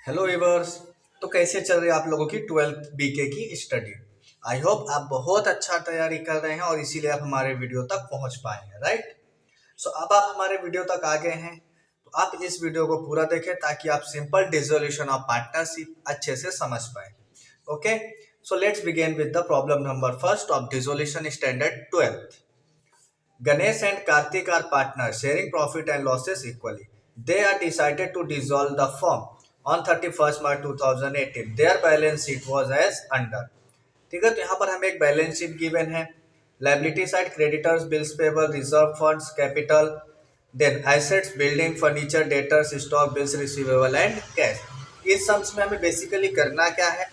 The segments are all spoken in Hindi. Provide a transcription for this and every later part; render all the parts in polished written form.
Hello viewers. तो कैसे चल रही है आप लोगों की 12th बीके की स्टडी। आई होप आप बहुत अच्छा तैयारी कर रहे हैं और इसीलिए आप हमारे वीडियो तक पहुंच पाए हैं, राइट। सो अब आप हमारे वीडियो तक आ गए हैं तो आप इस वीडियो को पूरा देखें ताकि आप सिंपल डिसोल्यूशन ऑफ पार्टनरशिप अच्छे से समझ पाए। Okay, so let's begin with the problem number first of dissolution standard 12th। Ganesh and Karthik are partners, sharing profit and losses equally. They are decided to dissolve the firm on 31st March 2018. Their balance sheet was as under. ठीक है, तो यहाँ पर हमें एक बैलेंस शीट गिवन है। Liability side creditors, bills payable, reserve funds, capital, then assets, building, furniture, debtors, stock, bills receivable and cash. इस सम्स में हमें बेसिकली करना क्या है,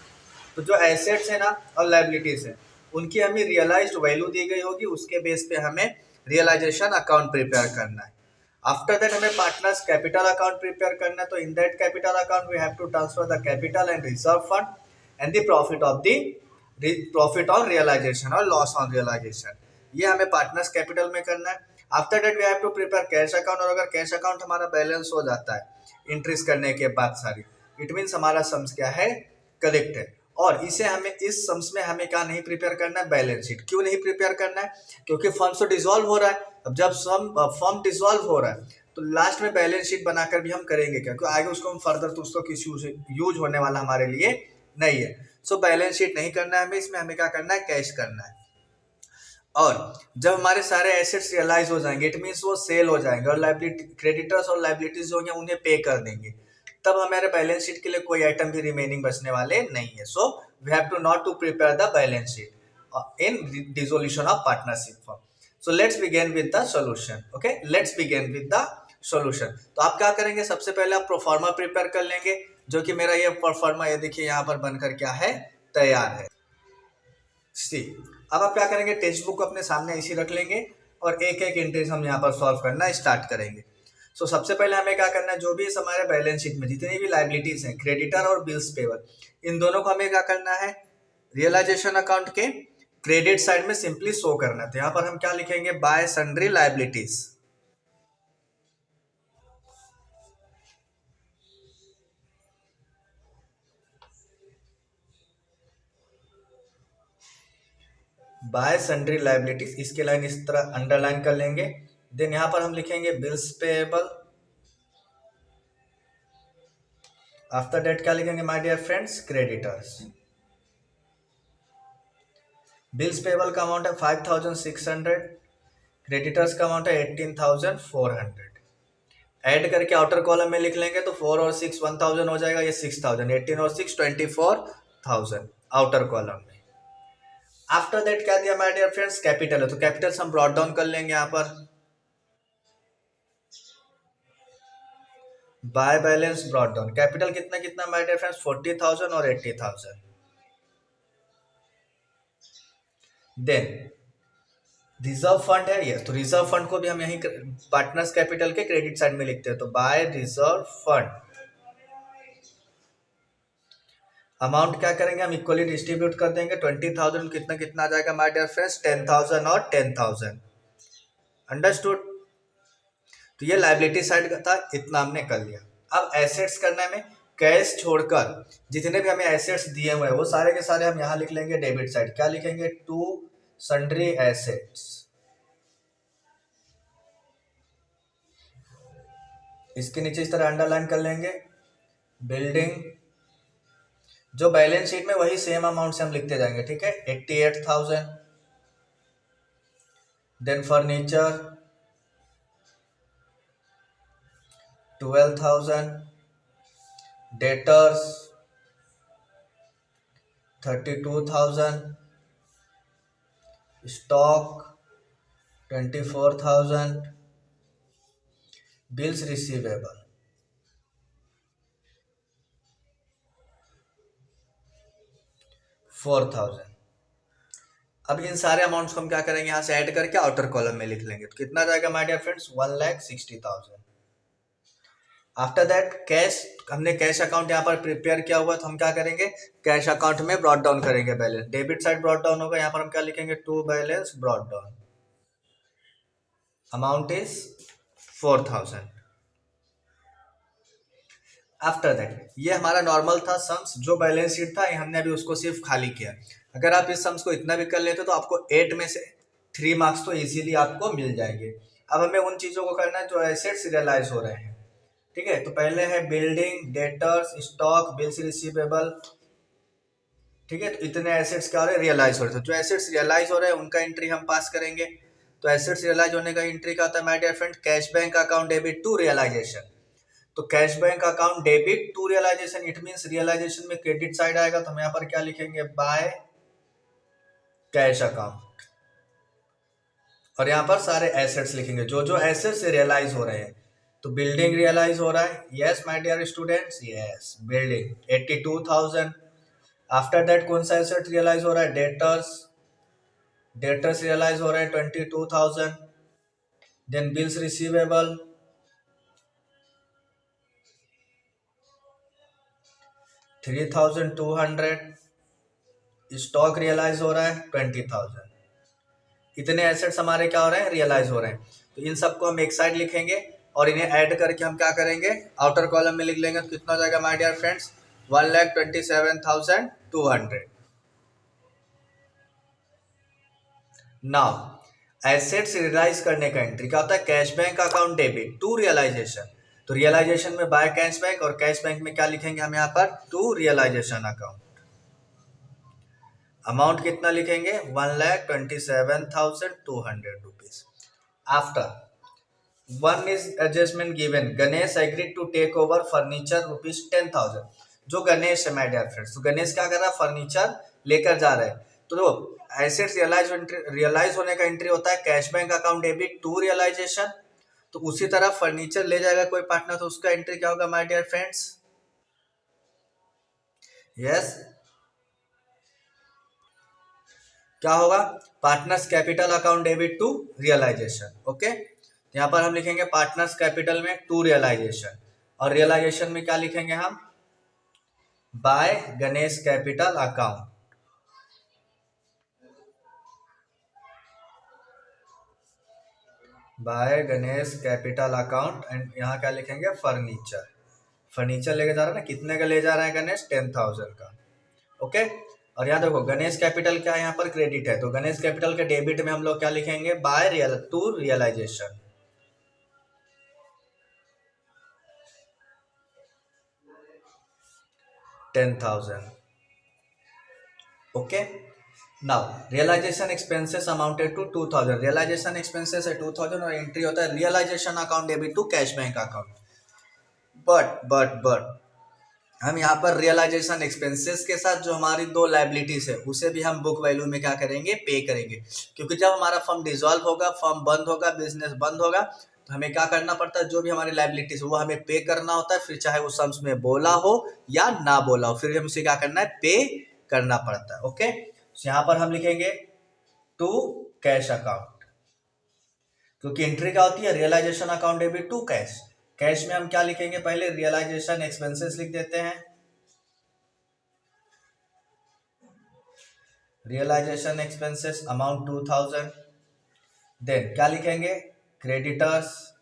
तो जो एसेट्स है ना और लाइबिलिटीज है उनकी हमें रियलाइज्ड वैल्यू दी गई होगी, उसके बेस पे हमें रियलाइजेशन अकाउंट प्रिपेयर करना है। आफ्टर दैट हमें पार्टनर्स कैपिटल अकाउंट प्रिपेयर करना है। तो in that capital account we have to transfer the capital and reserve fund and the profit on realisation और लॉस ऑन रियलाइजेशन, ये हमें पार्टनर्स कैपिटल में करना है। After that we have to prepare cash account, और अगर कैश अकाउंट हमारा बैलेंस हो जाता है इंट्रीज करने के बाद सारी, इट मीन्स हमारा सम्स क्या है, करेक्ट है। और इसे हमें इस सम्स में हमें क्या नहीं प्रिपेयर करना है, बैलेंस शीट। क्यों नहीं प्रिपेयर करना है, क्योंकि फर्म तो डिसॉल्व हो रहा है। अब जब फर्म डिसॉल्व हो रहा है तो लास्ट में बैलेंस शीट बनाकर भी हम करेंगे क्या, क्योंकि आगे उसको हम फर्दर तो उसको किसी यूज होने वाला हमारे लिए नहीं है। सो बैलेंस शीट नहीं करना है हमें, इसमें हमें क्या करना है, कैश करना है। और जब हमारे सारे एसेट्स रियलाइज हो जाएंगे, इट मीन्स वो सेल हो जाएंगे और लाइबिलिटी क्रेडिटर्स और लाइबिलिटीज जो होंगे उन्हें पे कर देंगे, तब हमारे बैलेंस शीट के लिए कोई आइटम भी रिमेनिंग बचने वाले नहीं है। So we have to not to prepare the balance sheet in dissolution of partnership form. So let's begin with the solution. Okay, let's begin with the solution. तो आप क्या करेंगे, सबसे पहले आप प्रोफार्मा प्रिपेयर कर लेंगे, जो कि मेरा ये प्रोफार्मा ये देखिए यहाँ पर बनकर क्या है, तैयार है। सी, अब आप क्या करेंगे, टेक्स्ट बुक अपने सामने इसी रख लेंगे और एक एक एंट्रीज हम यहाँ पर सॉल्व करना स्टार्ट करेंगे। सो सबसे पहले हमें क्या करना है, जो भी इस हमारे बैलेंस शीट में जितनी भी लाइबिलिटीज हैं, क्रेडिटर और बिल्स पेबल, इन दोनों को हमें क्या करना है, रियलाइजेशन अकाउंट के क्रेडिट साइड में सिंपली शो करना है। तो यहाँ पर हम क्या लिखेंगे, bye sundry liabilities. Bye sundry liabilities, इसके लाइन इस तरह अंडरलाइन कर लेंगे। देन यहाँ पर हम लिखेंगे बिल्स पेएबल। आफ्टर दैट क्या लिखेंगे my dear friends, creditors. Bills payable का अमाउंट है 5600, क्रेडिटर्स का अमाउंट है 18400। ऐड करके आउटर कॉलम में लिख लेंगे तो 4 और 6 1000 हो जाएगा, ये 6000, 18 और 6 24000 आउटर कॉलम में। आफ्टर दैट क्या दिया माय डियर फ्रेंड्स, कैपिटल है, तो कैपिटल हम ब्रॉट डाउन कर लेंगे यहाँ पर by balance brought down. Capital कितना कितना माय डियर फ्रेंड्स, 40000 और 80000। देन रिजर्व फंड है ये, तो रिजर्व फंड को भी हम यहीं पार्टनर्स कैपिटल के क्रेडिट साइड में लिखते हैं। तो बाय रिजर्व फंड अमाउंट क्या करेंगे, हम इक्वली डिस्ट्रीब्यूट कर देंगे। 20000 कितना कितना आ जाएगा माय डियर फ्रेंड्स, 10000 और 10000। अंडरस्टूड। तो ये लाइबिलिटी साइड का था, इतना हमने कर लिया। अब एसेट्स करने में कैश छोड़कर जितने भी हमें एसेट्स दिए हुए हैं वो सारे के सारे हम यहाँ लिख लेंगे डेबिट साइड। क्या लिखेंगे, टू सन्ड्री एसेट्स। इसके नीचे इस तरह अंडरलाइन कर लेंगे बिल्डिंग, जो बैलेंस शीट में वही सेम अमाउंट से हम लिखते जाएंगे, ठीक है। 88000। Then furniture 12000, debtors 32000, stock 24000, bills receivable 4000। अब इन सारे अमाउंट्स को हम क्या करेंगे, यहाँ से ऐड करके आउटर कॉलम में लिख लेंगे। तो कितना जाएगा my dear friends, 1,60,000। After that cash, हमने कैश अकाउंट यहाँ पर प्रिपेयर किया हुआ, तो हम क्या करेंगे, कैश अकाउंट में ब्रॉट डाउन करेंगे balance. Debit side brought down होगा, यहाँ पर हम क्या लिखेंगे, to balance brought down, amount is 4000। After that ये हमारा नॉर्मल था सम्स, जो बैलेंस शीट था ये हमने अभी उसको सिर्फ खाली किया। अगर आप इस सम्स को इतना भी कर लेते तो आपको 8 में से 3 मार्क्स तो इजीली आपको मिल जाएंगे। अब हमें उन चीज़ों को करना है जो एसेट्स रियलाइज हो रहे हैं। ठीक है, तो पहले है building, debtors, stock, bills receivable. ठीक है, तो इतने एसेट्स क्या हो रहे हैं, रियलाइज हो रहे हैं। तो जो एसेट्स रियलाइज हो रहे हैं उनका एंट्री हम पास करेंगे। तो एसेट्स रियलाइज होने का एंट्री क्या होता है my dear friend, cash bank account debit to realisation. तो cash bank account debit to realisation, it means realisation में क्रेडिट साइड आएगा, तो हम यहाँ पर क्या लिखेंगे, बाय कैश अकाउंट। और यहाँ पर सारे एसेट्स लिखेंगे जो जो एसेट्स रियलाइज हो रहे हैं। तो बिल्डिंग रियलाइज हो रहा है, yes my dear students, yes building 82,000। After that कौन सा एसेट रियलाइज हो रहा है, डेटर्स, डेटर्स रियलाइज हो रहे हैं 22,000। Then bills receivable 3,200। Stock realise हो रहा है 20,000। इतने एसेट्स हमारे क्या हो रहे हैं, रियलाइज हो रहे हैं। तो इन सबको हम एक साइड लिखेंगे और इन्हें ऐड करके हम क्या करेंगे, आउटर कॉलम में लिख लेंगे। तो कितना हो जाएगा my dear friends, 1,27,200। Now assets realise करने का एंट्री क्या होता है, cash bank account debit to realisation. तो रियलाइजेशन में बाय कैश बैंक, और कैश बैंक में क्या लिखेंगे हम यहाँ पर, टू रियलाइजेशन अकाउंट। अमाउंट कितना लिखेंगे, 1,27,200 rupees. After one is adjustment given, Ganesh agreed to take over furniture rupees 10,000। जो गणेश है माय डियर फ्रेंड्स, तो गणेश क्या कर रहा है, फर्नीचर लेकर जा रहे हैं। तो एसेट्स रियलाइज होने का एंट्री होता है cash bank account debit to realisation. तो उसी तरह फर्नीचर ले जाएगा कोई पार्टनर, तो उसका एंट्री क्या होगा माय डियर फ्रेंड्स, यस क्या होगा, partners capital account debit to realisation. Okay, यहाँ पर हम लिखेंगे पार्टनर्स कैपिटल में टू रियलाइजेशन, और रियलाइजेशन में क्या लिखेंगे हम, by Ganesh capital account. By Ganesh capital account, and यहाँ क्या लिखेंगे, फर्नीचर। फर्नीचर लेके जा रहा है ना, कितने का ले जा रहा है गणेश, 10,000 का। ओके, और यहाँ देखो गणेश कैपिटल क्या है, यहाँ पर क्रेडिट है, तो गणेश कैपिटल के डेबिट में हम लोग क्या लिखेंगे, by real to realisation. $10,000। Okay, now realisation expenses amounted to 2,000। Realisation expenses है 2,000 और एंट्री होता है realisation account debit to cash bank account. But हम यहाँ पर रियलाइजेशन एक्सपेंसेस के साथ जो हमारी दो लाइबिलिटीज है उसे भी हम बुक वैल्यू में क्या करेंगे, पे करेंगे। क्योंकि जब हमारा फर्म डिसॉल्व होगा, फर्म बंद होगा, बिजनेस बंद होगा, तो हमें क्या करना पड़ता है, जो भी हमारी लाइबिलिटीज वो हमें पे करना होता है, फिर चाहे वो सम्स में बोला हो या ना बोला हो, फिर हम उसे क्या करना है, पे करना पड़ता है। ओके, तो यहाँ पर हम लिखेंगे टू कैश अकाउंट, क्योंकि एंट्री क्या होती है, realisation account debit to cash. Cash में हम क्या लिखेंगे, पहले रियलाइजेशन एक्सपेंसेस लिख देते हैं, रियलाइजेशन एक्सपेंसेस अमाउंट 2,000। देन क्या लिखेंगे, creditors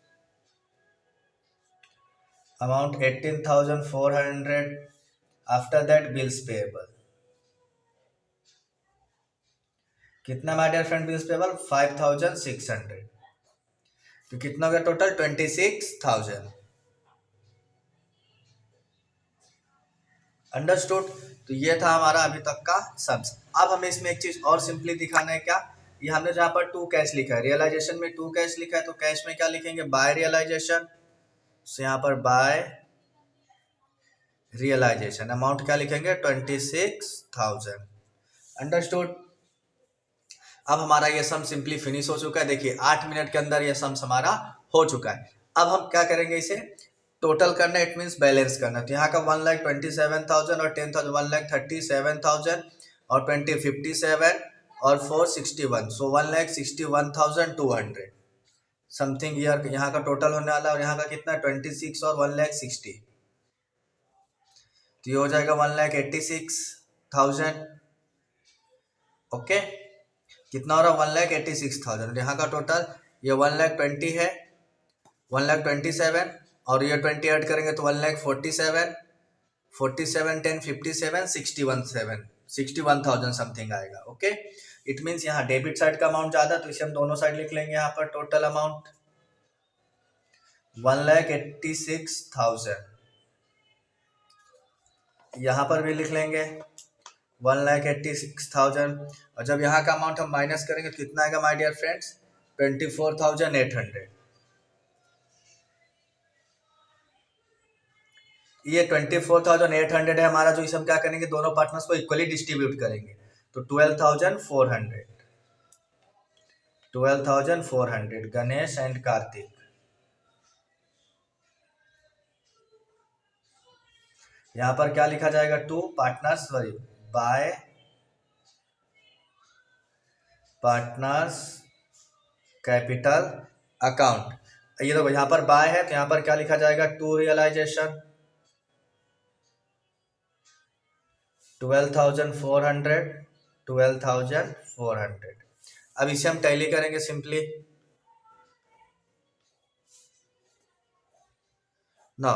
amount 18,400। After that bills payable, कितना my dear friend bills payable, 5,600। तो कितना हो गया टोटल, 26,000। अंडरस्टूड। तो ये था हमारा अभी तक का सम्स। अब हमें इसमें एक चीज और सिंपली दिखाना है, क्या, ये हमने जहाँ पर टू कैश लिखा है, रियलाइजेशन में टू कैश लिखा है, तो कैश में क्या लिखेंगे, बाय रियलाइजेशन। तो यहाँ पर बाय रियलाइजेशन अमाउंट क्या लिखेंगे, 26,000। अंडरस्टूड। अब हमारा ये सम सिंपली फिनिश हो चुका है। देखिए 8 मिनट के अंदर ये सम्स हमारा हो चुका है। अब हम क्या करेंगे, इसे टोटल करना, इट मीन्स बैलेंस करना। तो यहाँ का 1,27,000 और 10,000, 1,37,000 और 20,57 और 461, सो 1,61,200 समथिंग ईयर यहाँ का टोटल होने वाला है। और यहाँ का कितना, 26 और 1,60, तो ये हो जाएगा 1,86,000। ओके, कितना हो रहा है, 1,86,000। यहाँ का टोटल ये 1,20,000 है, 1,27,000 और ये 20 ऐड करेंगे तो 1,47,000, 47 10 57 61,000 समथिंग आएगा। ओके, इट मीन्स यहाँ डेबिट साइड का अमाउंट ज़्यादा, तो इसे हम दोनों साइड लिख लेंगे। यहाँ पर टोटल अमाउंट 1,86,000, यहाँ पर भी लिख लेंगे 1,86,000। और जब यहाँ का अमाउंट हम माइनस करेंगे तो कितना आएगा माय डियर फ्रेंड्स? 24,800। ये 24,800 है हमारा, जो इसे हम क्या करेंगे, दोनों पार्टनर्स को इक्वली डिस्ट्रीब्यूट करेंगे। तो 12,400 गणेश एंड कार्तिक। यहाँ पर क्या लिखा जाएगा? To partners, sorry, by partners capital account. ये देखो यहाँ पर बाय है तो यहाँ पर क्या लिखा जाएगा? To realisation 12,400। अब इसे हम टैली करेंगे सिंपली ना।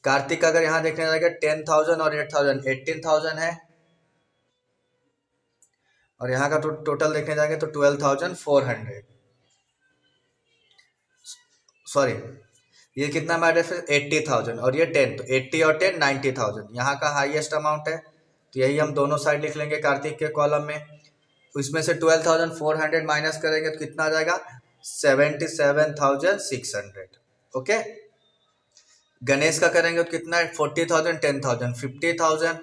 कार्तिक अगर यहाँ देखने जाएगा 10,000 और 8,000, 18,000 है। और यहाँ का टोटल देखने जाएंगे तो 12,400, सॉरी ये कितना मैटर फिर 80,000 और ये 10, तो 80 और 10 90,000। यहाँ का हाईएस्ट अमाउंट है, तो यही हम दोनों साइड लिख लेंगे कार्तिक के कॉलम में। इसमें से 12,400 माइनस करेंगे तो कितना आ जाएगा? 77,600। ओके, गणेश का करेंगे तो कितना है? 40,000 10,000 50,000।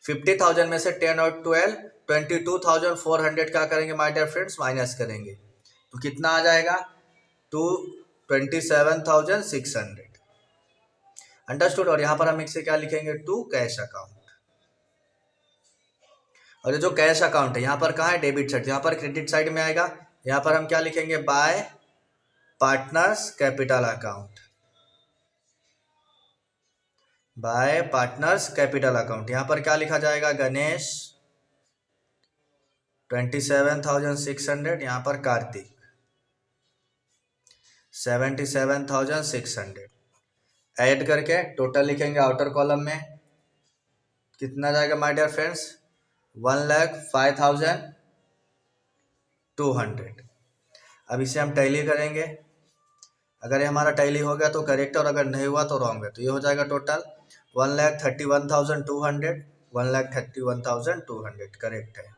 50,000 में से 10 और 12 22,400 क्या करेंगे माय डियर फ्रेंड्स? माइनस करेंगे तो कितना आ जाएगा? 27,600। अंडरस्टूड। और यहाँ पर हम इसे क्या लिखेंगे? To cash account. और ये जो कैश अकाउंट है यहाँ पर कहाँ है? डेबिट साइड, यहाँ पर क्रेडिट साइड में आएगा। यहाँ पर हम क्या लिखेंगे? Bye partners capital account, bye partners capital account. यहाँ पर क्या लिखा जाएगा? गणेश 27,600, यहाँ पर कार्तिक 77,600। ऐड करके टोटल लिखेंगे आउटर कॉलम में। कितना जाएगा माय डियर फ्रेंड्स? 1,05,200। अब इसे हम टैली करेंगे। अगर ये हमारा टैली हो गया तो करेक्ट, और अगर नहीं हुआ तो रॉन्ग है। तो ये हो जाएगा टोटल 1,31,200, 1,31,200 करेक्ट है।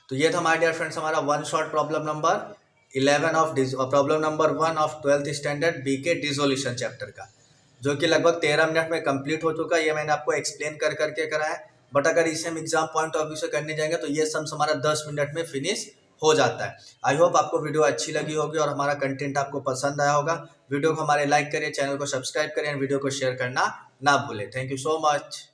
तो ये था माय डियर फ्रेंड्स हमारा one shot problem number 11 of problem number 1 of 12th standard BK dissolution chapter का, जो कि लगभग 13 मिनट में कंप्लीट हो चुका है। ये मैंने आपको एक्सप्लेन कर करके करा है। बट अगर इसे हम एग्जाम पॉइंट ऑफ व्यू से करने जाएंगे तो ये सम्स हमारा 10 मिनट में फिनिश हो जाता है। आई होप आपको वीडियो अच्छी लगी होगी और हमारा कंटेंट आपको पसंद आया होगा। वीडियो को हमारे लाइक करिए, चैनल को सब्सक्राइब करें, वीडियो को शेयर करना ना भूलें। Thank you so much.